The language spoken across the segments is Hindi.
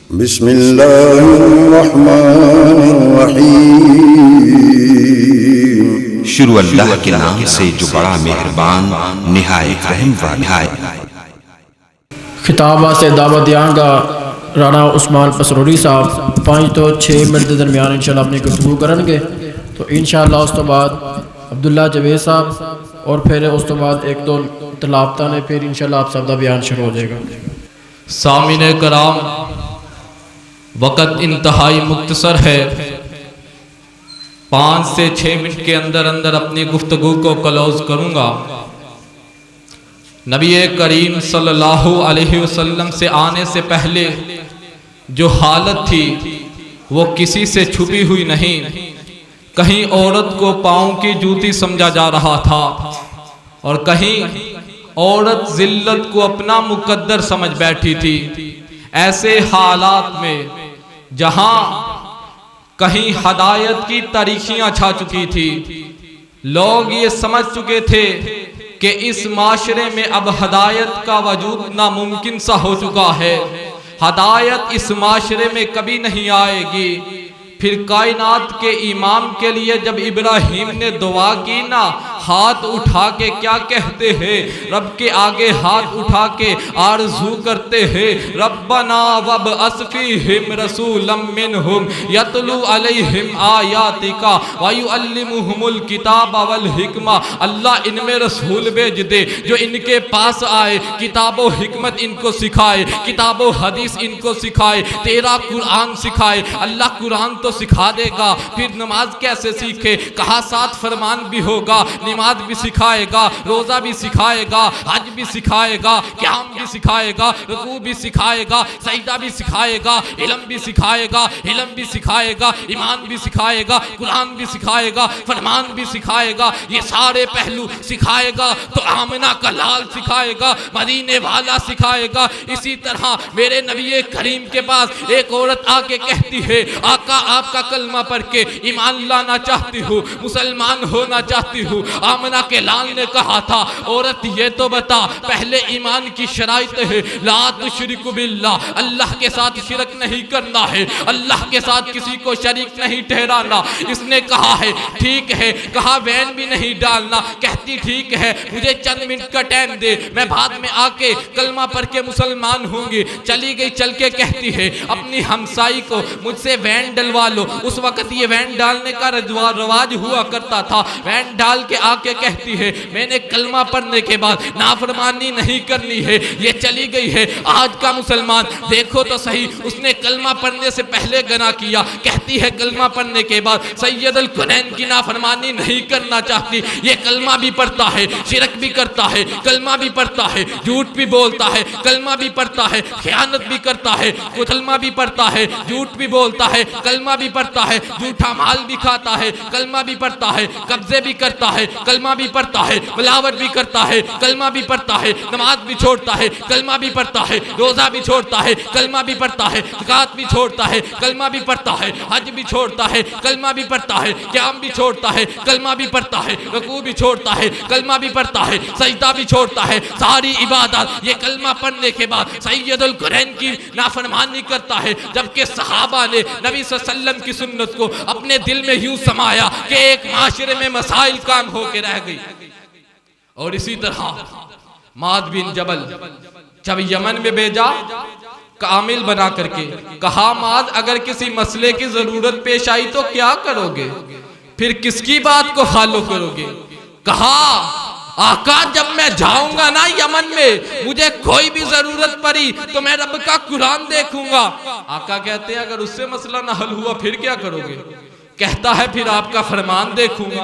बिस्मिल्लाहिर्रहमानिर्रहीम। शुरू अल्लाह के नाम से जो बड़ा मेहरबान निहायत रहम वाला है। खिताब वास्ते दावत दियांगा राणा उस्मान पसरोरी साहब 5 तो 6 मिनट के दरमियान इंशाल्लाह अपनी गुफ्तगू करेंगे। तो इंशाल्लाह उस तो बाद अब्दुल्ला जवेद साहब और फिर उस तो बाद एक दो तलावता ने फिर इंशाल्लाह आप सब का बयान शुरू हो जाएगा। सामिने कराम, वक़्त इंतहाई मुख्तसर है। 5 से 6 मिनट के अंदर अंदर अपनी गुफ्तगू को क्लोज करूँगा। नबी करीम सल्लल्लाहु अलैहि वसल्लम से आने से पहले जो हालत थी वो किसी से छुपी हुई नहीं। कहीं औरत को पाँव की जूती समझा जा रहा था और कहीं औरत जिल्लत को अपना मुकद्दर समझ बैठी थी। ऐसे हालात में जहां कहीं हदायत की तारीखियां छा चुकी थी, लोग ये समझ चुके थे कि इस माशरे में अब हदायत का वजूद नामुमकिन सा हो चुका है। हदायत इस माशरे में कभी नहीं आएगी। फिर कायनात के इमाम के लिए जब इब्राहिम ने दुआ की ना, हाथ उठा के क्या कहते हैं? रब के आगे हाथ उठा के आरज़ू करते हैं, रब्बना वब असफीहिम रसूलम मिनहुम यतलू अलैहिम आयातिका व युअल्लिमुहुमुल किताब वल हिकमा। अल्लाह इनमें रसूल भेज दे जो इनके पास आए, किताबो हिकमत इनको सिखाए, किताबो हदीस इनको सिखाए, तेरा कुरान सिखाए। अल्लाह कुरान तो सिखा देगा, फिर नमाज कैसे सीखे? कहा 7 फरमान भी होगा, नमाज भी सिखाएगा, रोजा भी सिखाएगा, हज भी सिखाएगा, क़याम भी सिखाएगा, रुकू भी सिखाएगा, सजदा भी सिखाएगा, इल्म भी सिखाएगा, इल्म भी सिखाएगा, ईमान भी सिखाएगा, कुरान भी सिखाएगा, फरमान भी सिखाएगा। ये सारे पहलू सिखाएगा। तो आमना का लाल सिखाएगा, मदीने वाला सिखाएगा। इसी तरह मेरे नबी करीम के पास एक औरत आके कहती है, आका आपका कलमा पढ़ के ईमान लाना चाहती हूँ, मुसलमान होना चाहती हूँ। आमना के लाल ने कहा था, औरत ये तो बता पहले ईमान की शराइत है, ला तुशरिकु बिल्लाह, अल्लाह के साथ शिरक नहीं करना है, अल्लाह के साथ किसी को शरीक नहीं ठहराना। इसने कहा है ठीक है, कहा वैन भी नहीं डालना। कहती ठीक है, मुझे चंद मिनट का टाइम दे, मैं बाद में आके कलमा पढ़ के मुसलमान होंगी। चली गई, चल के कहती है अपनी हमसाई को मुझसे वैन डलवा लो। उस वक्त ये वैन डालने का रवाज हुआ करता था। वैन डाल के आके कहती है मैंने कलमा पढ़ने के बाद नाफरमानी नहीं करनी है। ये चली गई है। आज का मुसलमान देखो तो सही, उसने कलमा पढ़ने से पहले गुनाह किया। कहती है कलमा पढ़ने के बाद सैयदुल कुनैन की नाफरमानी नहीं करना चाहती। ये कलमा भी पढ़ता है, शिरक भी करता है, कलमा भी पढ़ता है, झूठ भी बोलता है, कलमा भी पढ़ता है, खयानत भी करता है, कलमा भी पढ़ता है, झूठ भी बोलता है, कलमा भी पढ़ता है, झूठा माल भी खाता है, कलमा भी पढ़ता है, कब्जे भी करता है, कलमा भी पढ़ता है, मिलावट भी करता है, कलमा भी पढ़ता है, नमाज भी छोड़ता है, कलमा भी पढ़ता है, रोजा भी छोड़ता है, कलमा भी पढ़ता है, ज़कात भी छोड़ता है, कलमा भी पढ़ता है, हज भी छोड़ता है, कलमा भी पढ़ता है, क़याम भी छोड़ता है, कलमा भी पढ़ता है, रुकू भी छोड़ता है, कलमा भी पढ़ता है, सजदा भी छोड़ता है। सारी इबादत ये कलमा पढ़ने के बाद सैयदुल कुरैन की नाफरमानी करता है। जबकि सहाबा ने नबी सल्लल्लाहु अलैहि वसल्लम की सुन्नत को अपने दिल में यूं समाया कि एक माशरे में मसाइल काम होके रह गई। और इसी तरह माद बिन जबल जब यमन में भेजा कामिल बना करके, कहा माद अगर किसी मसले की जरूरत पेश आई तो क्या करोगे? फिर किसकी बात को फॉलो करोगे? कहा आका जब मैं जाऊंगा ना यमन में, मुझे कोई भी जरूरत पड़ी तो मैं रब का कुरान देखूंगा। आका कहते हैं अगर उससे मसला ना हल हुआ फिर क्या करोगे? कहता है फिर आपका फरमान देखूंगा।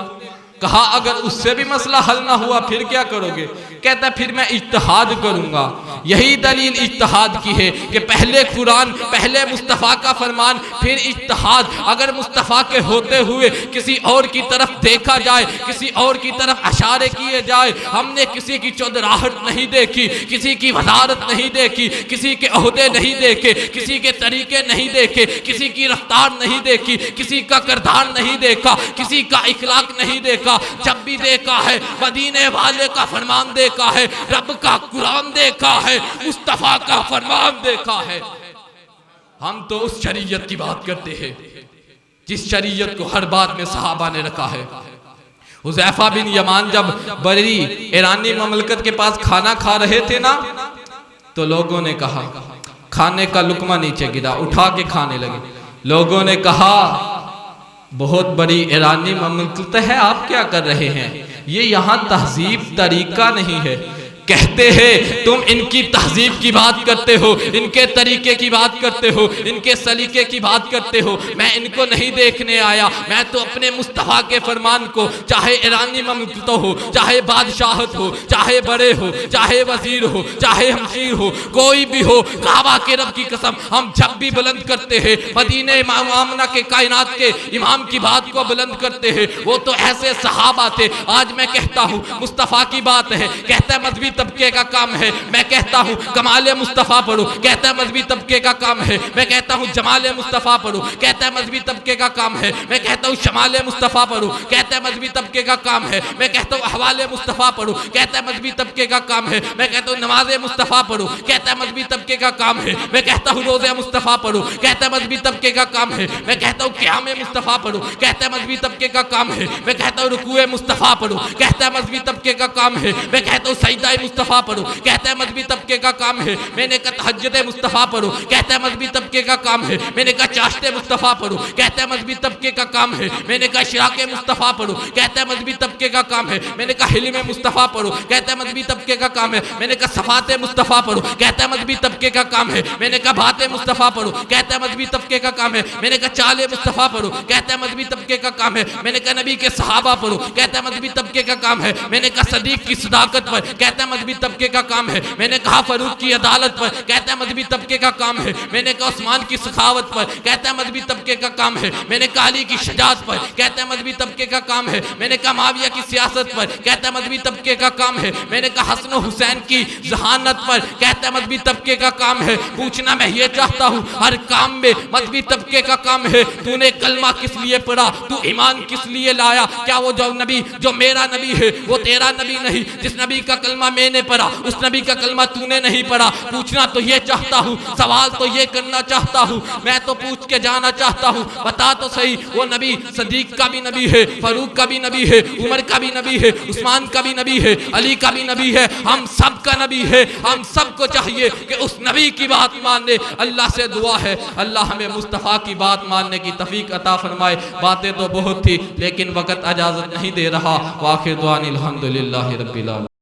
कहा अगर उससे भी मसला हल ना हुआ फिर क्या करोगे? कहता फिर मैं इज्तिहाद करूंगा। यही दलील इज्तिहाद की है कि पहले कुरान, पहले मुस्तफ़ा का फरमान, फिर इज्तिहाद। अगर मुस्तफ़ा के होते हुए किसी और की तरफ देखा जाए, किसी और की तरफ इशारे किए जाए, हमने किसी की चौधराहट नहीं देखी, किसी की वजारत नहीं देखी, किसी के ओहदे नहीं देखे, किसी के तरीके नहीं देखे, किसी की रफ्तार नहीं देखी, किसी का किरदार नहीं देखा, किसी का इखलाक नहीं देखा। जब भी देखा है मदीने वाले का फरमान देखा है, रब का कुरान देखा है, मुस्तफा का फरमान देखा है। हम तो उस शरीयत की बात करते हैं जिस शरीयत को हर बात में सहाबा ने रखा है। हुज़ैफा बिन यमान जब बड़ी ईरानी ममलकत के पास खाना खा रहे थे ना, तो लोगों ने कहा, खाने का लुकमा नीचे गिरा, उठा के खाने लगे। लोगों ने कहा बहुत बड़ी ईरानी ममलकत है, आप क्या कर रहे हैं, ये यहाँ तहजीब तरीका नहीं है। कहते हैं तुम इनकी तहजीब की बात करते हो, इनके तरीके की बात करते हो, इनके सलीके की बात करते हो। मैं इनको नहीं देखने आया, मैं तो अपने मुस्तफ़ा के फरमान को, चाहे ईरानी ममलकत हो, चाहे बादशाहत हो, चाहे बड़े हो, चाहे वजीर हो, चाहे हमशीर हो, कोई भी हो, काबा के रब की कसम हम जब भी बुलंद करते हैं मदीने आमना के कायनात के इमाम की बात को बुलंद करते हैं। वो तो ऐसे सहाबा थे। आज मैं कहता हूँ मुस्तफ़ा की बात है, कहता है मजहबी तबके का काम है। मैं कहता हूँ कमाले मुस्तफ़ा पढ़ो, कहता है मजहबी तबके का काम है। मैं कहता हूँ जमाले मुस्तफ़ा पढ़ो, कहता है मजहबी तबके का काम है। मैं कहता हूँ शमाले मुस्तफ़ा पढ़ो, कहता है मजहबी तबके का काम है। मैं कहता हूँ हवाले मुस्तफ़ा पढ़ो, कहता है मजहबी तबके का काम है। मैं कहता हूँ नमाज़े मुस्तफ़ा पढ़ो, कहता है मजहबी तबके का काम है। मैं कहता हूँ रोज़े मुस्तफ़ा पढ़ो, कहता है मजहबी तबके का काम है। मैं कहता हूँ क़यामे मुस्तफ़ा पढ़ो, कहता है मजहबी तबके का काम है। मैं कहता हूँ रुकूए मुस्तफ़ा पढ़ो, कहता है मजहबी तबके का काम है। मैं कहता हूँ सजदा मुस्तफ़ा पढ़ो, कहता है मजहबी तबके का काम है। मैंने कहा तहज्जुद मुस्तफ़ा पढ़ो, कहता है मजहबी तबके का काम है। मैंने कहा चाश्ते मुस्तफ़ा पढ़ो, कहता है मजहबी तबके का काम है। मैंने कहा इशराक़े मुस्तफ़ा पढ़ो, कहता है मजहबी तबके का काम है। मैंने कहा हिल्म मुस्तफ़ा पढ़ो, कहता है मजहबी तबके का काम है। मैंने कहा सफ़ाते मुस्तफ़ा पढ़ो, कहता है मजहबी तबके का काम है। मैंने कहा बाते मुस्तफ़ा पढ़ो, कहता है मजहबी तबके का काम है। मैंने कहा चाले मुस्तफ़ा पढ़ो, कहता है मजहबी तबके का काम है। मैंने कहा नबी के सहाबा पढ़ो, कहता है मजहबी तबके का काम है। मैंने कहा सदीक की सदाकत पर, कहता है मजहबी तबके का काम है। मैंने कहा फरूक की अदालत पर, कहता है मजहबी तबके का काम है। मैंने कहा उस्मान की सखावत पर, कहता है मजहबी तबके का काम है। मैंने कहा अली की शजाअत पर, कहता है मजहबी तबके का काम है। मैंने कहा माविया की सियासत पर, कहता है मजहबी तबके का काम है। मैंने कहा हसन हुसैन की जहानत पर, कहता है मजहबी तबके का काम है। पूछना मैं ये चाहता हूँ हर काम में मजहबी तबके का काम है। तूने कलमा किस लिए पढ़ा, तू ईमान किस लिए लाया? क्या वो जो नबी जो मेरा नबी है वो तेरा नबी नहीं? जिस नबी का कलमा मैंने पढ़ा उस नबी का कलमा तूने नहीं पढ़ा। पूछना तो ये चाहता हूँ, सवाल तो ये करना चाहता हूँ, मैं तो पूछ के जाना चाहता हूँ। बता तो सही वो नबी सदीक का भी नबी है, फरूक का भी नबी है, उमर का भी नबी है, उस्मान का भी नबी है, अली का भी नबी है, हम सब का नबी है। हम सबको चाहिए कि उस नबी की बात माने। अल्लाह से दुआ है अल्लाह हमें मुस्तफ़ा की बात मानने की तौफीक अता फरमाए। बातें तो बहुत थी लेकिन वक़्त इजाज़त नहीं दे रहा। वाखिर दुआनी अल्हम्दुलिल्लाहि रब्बिल आलमीन।